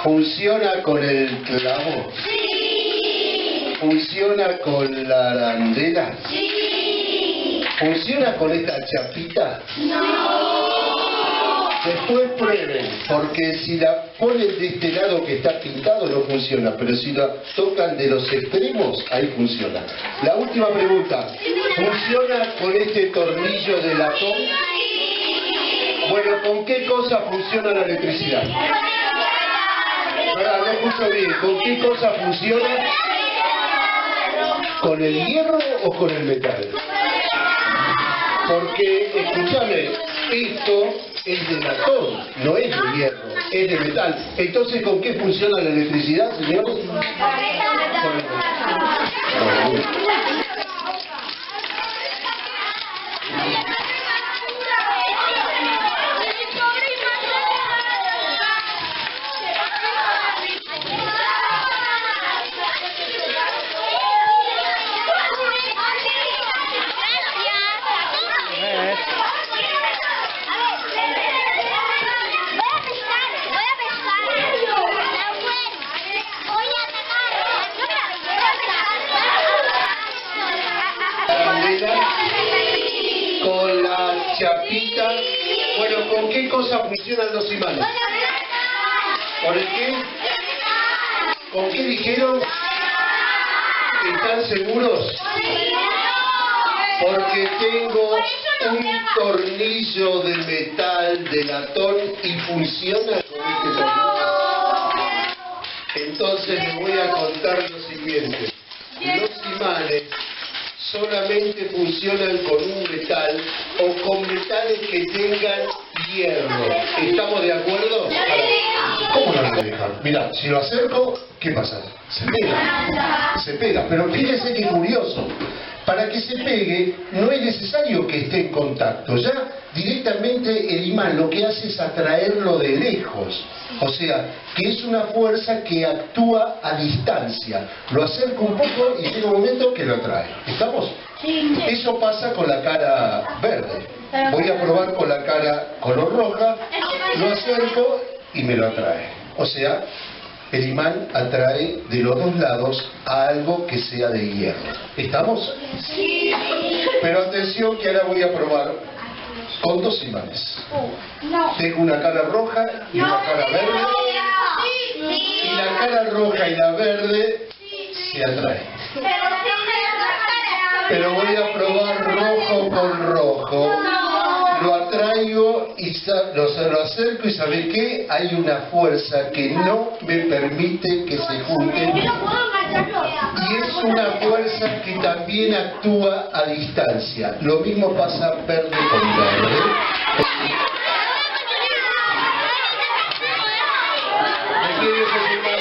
¿Funciona con el clavo? Sí. ¿Funciona con la arandela? Sí. ¿Funciona con esta chapita? No. Después prueben, porque si la ponen de este lado que está pintado no funciona, pero si la tocan de los extremos, ahí funciona. La última pregunta, ¿funciona con este tornillo de latón? Bueno, ¿con qué cosa funciona la electricidad? No escucho bien, ¿con qué cosa funciona? ¿Con el hierro o con el metal? Porque, escúchame, esto es de latón, no es de hierro, es de metal. Entonces, ¿con qué funciona la electricidad, señores? Con el metal. Con la chapita. Bueno, ¿con qué cosa funcionan los imanes? ¿Con el qué? ¿Con qué dijeron? ¿Están seguros? Porque tengo un tornillo de metal, de latón, y funciona con este tornillo. Entonces les voy a contar lo siguiente. Los imanes solamente funcionan con un metal o con metales que tengan hierro. ¿Estamos de acuerdo? ¿Cómo no lo dejan? Mirá, si lo acerco, ¿qué pasa? Se pega. Se pega. Pero fíjense qué curioso. Para que se pegue, no es necesario que esté en contacto. Ya directamente el imán lo que hace es atraerlo de lejos. O sea, que es una fuerza que actúa a distancia. Lo acerco un poco y llega un momento que lo atrae. ¿Estamos? Sí. Eso pasa con la cara verde. Voy a probar con la cara color roja, lo acerco y me lo atrae. O sea, el imán atrae de los dos lados a algo que sea de hierro. ¿Estamos? Sí. Pero atención que ahora voy a probar con dos imanes. No. Tengo una cara roja y una cara verde. Y la cara roja y la verde se atraen. Pero voy a probar rojo con rojo. Lo atraigo y lo acerco y ¿sabe qué? Hay una fuerza que no me permite que se junten. Y es una fuerza que también actúa a distancia. Lo mismo pasa verde con verde. ¿Me quiere confirmar?